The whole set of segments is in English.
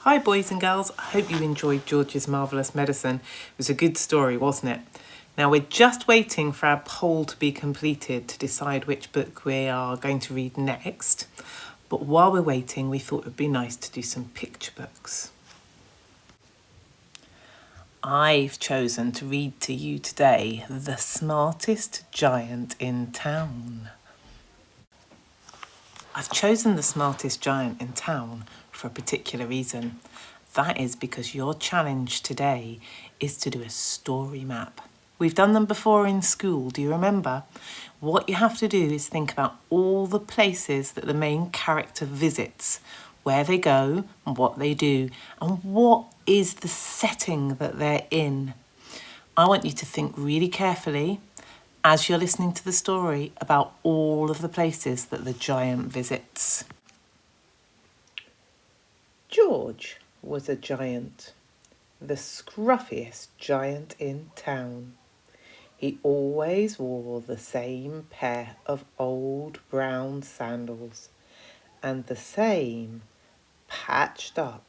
Hi boys and girls, I hope you enjoyed George's Marvellous Medicine. It was a good story, wasn't it? Now we're just waiting for our poll to be completed to decide which book we are going to read next. But while we're waiting, we thought it would be nice to do some picture books. I've chosen to read to you today The Smartest Giant in Town. I've chosen The Smartest Giant in Town for a particular reason. That is because your challenge today is to do a story map. We've done them before in school, do you remember? What you have to do is think about all the places that the main character visits, where they go and what they do, and what is the setting that they're in. I want you to think really carefully as you're listening to the story about all of the places that the giant visits. George was a giant, the scruffiest giant in town. He always wore the same pair of old brown sandals and the same patched up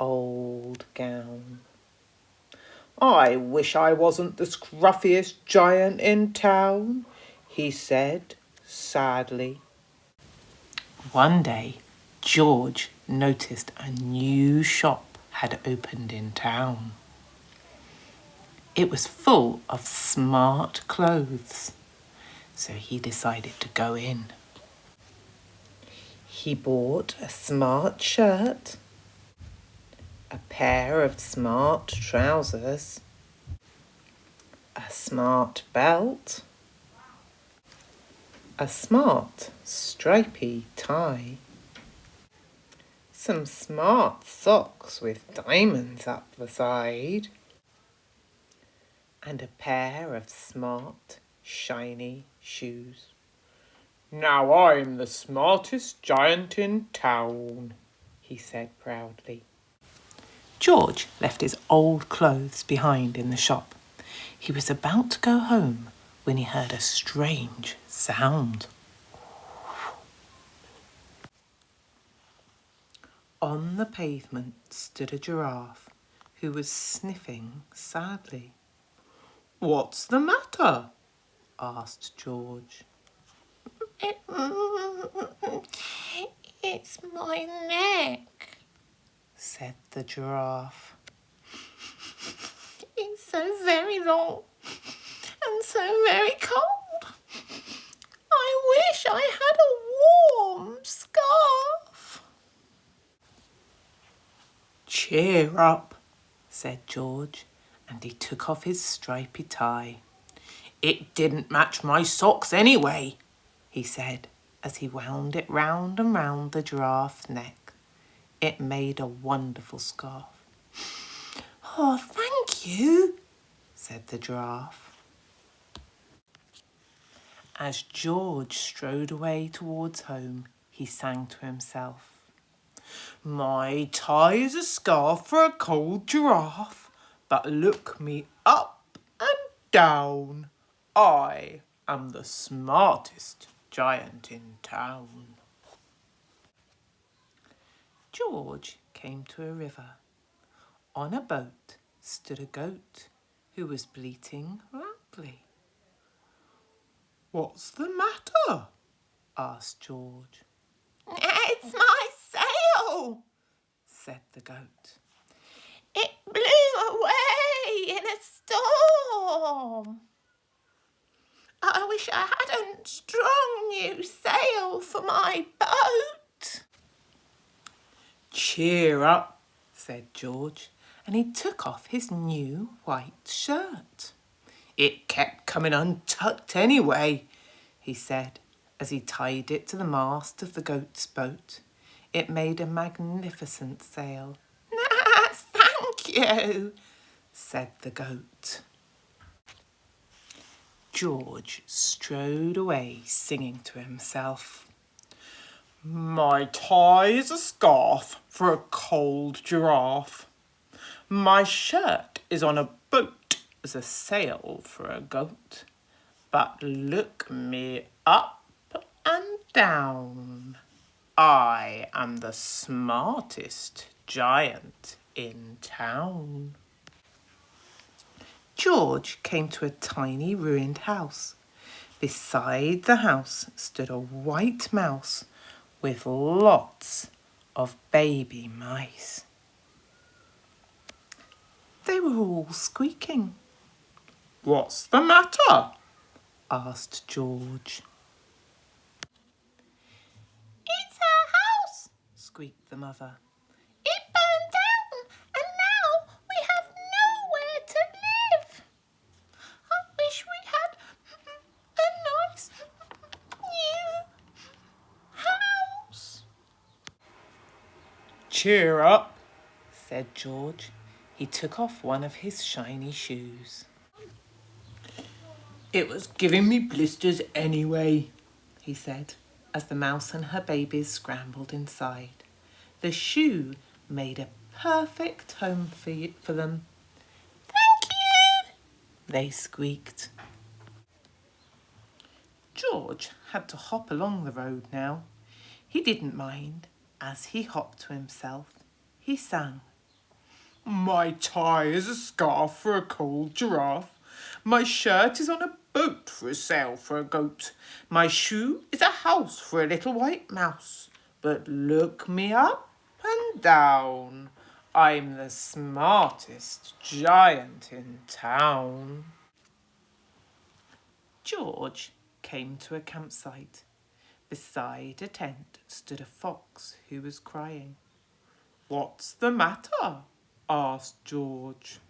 old gown. "I wish I wasn't the scruffiest giant in town," he said sadly. One day, George noticed a new shop had opened in town. It was full of smart clothes, so he decided to go in. He bought a smart shirt, a pair of smart trousers, a smart belt, a smart stripy tie, some smart socks with diamonds up the side, and a pair of smart, shiny shoes. "Now I'm the smartest giant in town," he said proudly. George left his old clothes behind in the shop. He was about to go home when he heard a strange sound. On the pavement stood a giraffe who was sniffing sadly. "What's the matter?" asked George. "It's my neck," said the giraffe. "It's so very long and so very cold. I wish I had a warm scarf." "Cheer up," said George, and he took off his stripy tie. "It didn't match my socks anyway," he said, as he wound it round and round the giraffe's neck. It made a wonderful scarf. "Oh, thank you," said the giraffe. As George strode away towards home, he sang to himself. "My tie is a scarf for a cold giraffe, but look me up and down. I am the smartest giant in town." George came to a river. On a boat stood a goat who was bleating loudly. "What's the matter?" asked George. "It's my sail," said the goat. "It blew away in a storm. I wish I had a strong new sail for my boat." "Cheer up," said George, and he took off his new white shirt. "It kept coming untucked anyway," he said, as he tied it to the mast of the goat's boat. It made a magnificent sail. "Thank you," said the goat. George strode away singing to himself. "My tie is a scarf for a cold giraffe. My shirt is on a boat as a sail for a goat. But look me up and down. I am the smartest giant in town. George came to a tiny ruined house. Beside the house stood a white mouse with lots of baby mice. They were all squeaking. "What's the matter?" asked George. "It's our house," squeaked the mother. "It burned down and now we have nowhere to live. I wish we had a nice new house." "Cheer up," said George. He took off one of his shiny shoes. "It was giving me blisters anyway," he said, as the mouse and her babies scrambled inside. The shoe made a perfect home for them. "Thank you," they squeaked. George had to hop along the road now. He didn't mind. As he hopped to himself, he sang. "My tie is a scarf for a cold giraffe. My shirt is on a boat for a sail for a goat. My shoe is a house for a little white mouse. But look me up and down. I'm the smartest giant in town." George came to a campsite. Beside a tent stood a fox who was crying. "What's the matter?" asked George.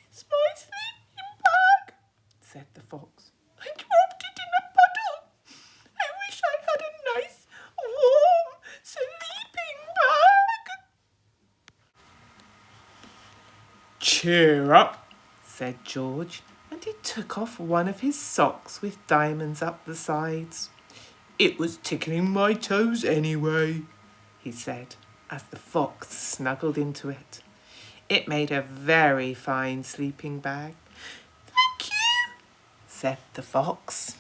"It's my sleeping bag," said the fox. "I dropped it in a puddle. I wish I had a nice, warm sleeping bag." "Cheer up," said George, and he took off one of his socks with diamonds up the sides. "It was tickling my toes anyway," he said, as the fox snuggled into it. It made a very fine sleeping bag. "Thank you," said the fox.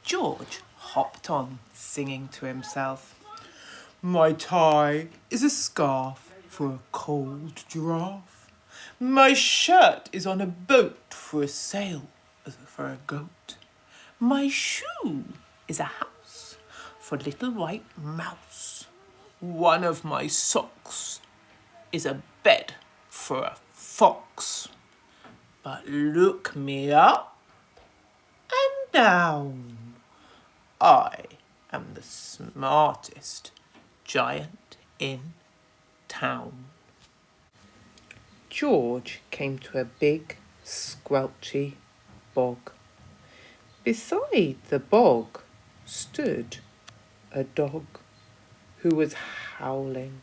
George hopped on, singing to himself. "My tie is a scarf for a cold giraffe. My shirt is on a boat for a sail for a goat. My shoe is a house for little white mouse. One of my socks is a bed for a fox. But look me up and down. I am the smartest giant in town." George came to a big, squelchy bog. Beside the bog stood a dog who was howling.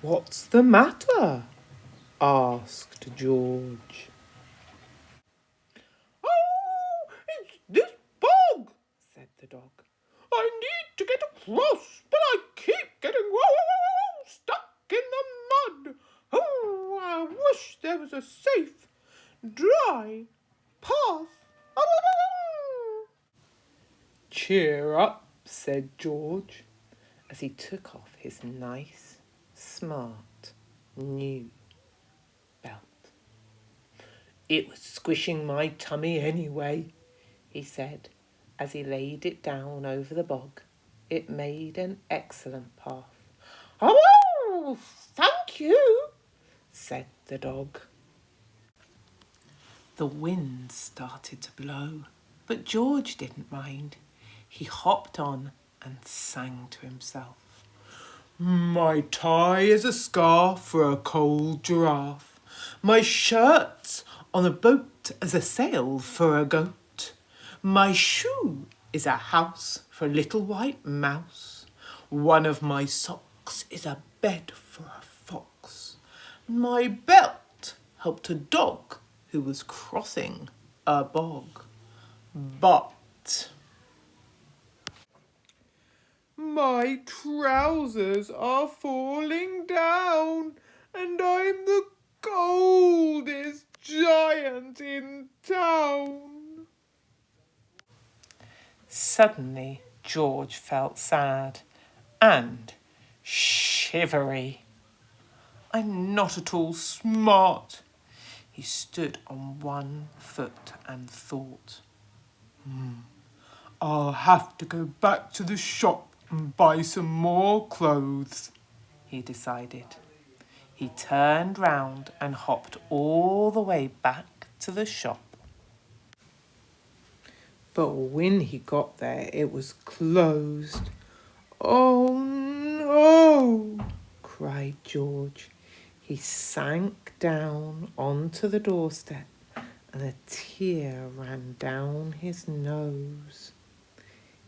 "What's the matter?" asked George. "Oh, it's this bog," said the dog. "I need to get across, but I keep getting stuck in the mud. Oh, I wish there was a safe, dry path." "Cheer up," said George, as he took off his nice, smart, new belt. "It was squishing my tummy anyway," he said, as he laid it down over the bog. It made an excellent path. "Oh, thank you," said the dog. The wind started to blow, but George didn't mind. He hopped on and sang to himself. "My tie is a scarf for a cold giraffe. My shirt's on a boat as a sail for a goat. My shoe is a house for a little white mouse. One of my socks is a bed for a fox. My belt helped a dog who was crossing a bog. But my trousers are falling down, and I'm the coldest giant in town." Suddenly, George felt sad and shivery. I'm not at all smart. He stood on one foot and thought. I'll have to go back to the shop and buy some more clothes, he decided. He turned round and hopped all the way back to the shop. But when he got there, it was closed. Oh no, cried George. He sank down onto the doorstep and a tear ran down his nose.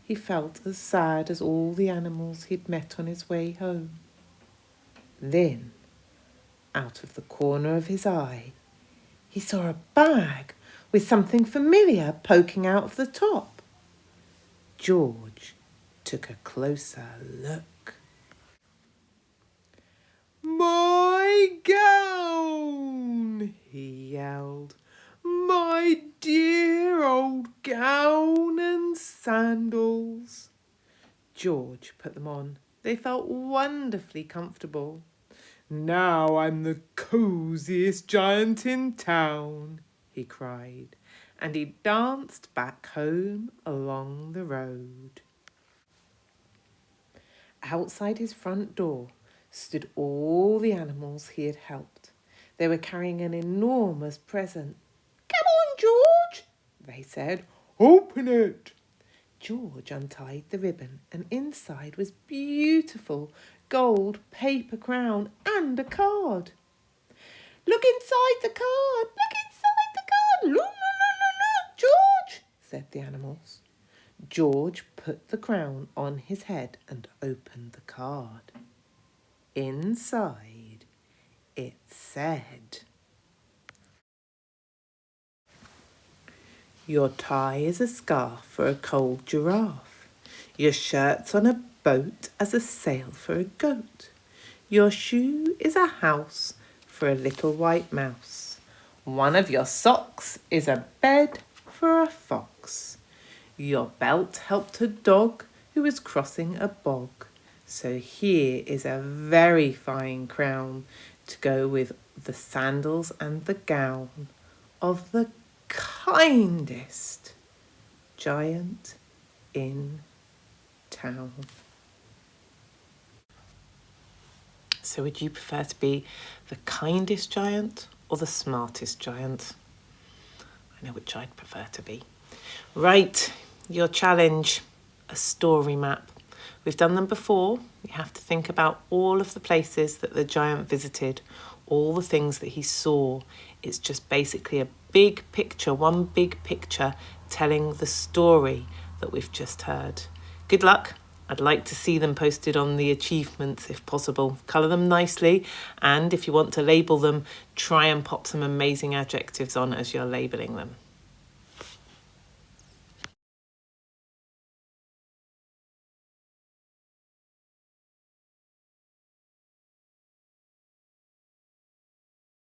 He felt as sad as all the animals he'd met on his way home. Then, out of the corner of his eye, he saw a bag with something familiar poking out of the top. George took a closer look. My gown, he yelled. My dear old gown and sandals. George put them on. They felt wonderfully comfortable. Now I'm the cosiest giant in town, he cried, and he danced back home along the road. Outside his front door stood all the animals he had helped. They were carrying an enormous present. Come on, George, they said. Open it. George untied the ribbon, and inside was beautiful gold paper crown and a card. Look inside the card, look inside the card. Look, look, look, look, George, said the animals. George put the crown on his head and opened the card. Inside, it said, your tie is a scarf for a cold giraffe. Your shirt's on a boat as a sail for a goat. Your shoe is a house for a little white mouse. One of your socks is a bed for a fox. Your belt helped a dog who was crossing a bog. So here is a very fine crown to go with the sandals and the gown of the kindest giant in town. So would you prefer to be the kindest giant or the smartest giant? I know which I'd prefer to be. Right, your challenge, a story map. We've done them before. You have to think about all of the places that the giant visited, all the things that he saw. It's just basically a big picture, one big picture telling the story that we've just heard. Good luck. I'd like to see them posted on the achievements if possible. Colour them nicely, and if you want to label them, try and pop some amazing adjectives on as you're labelling them.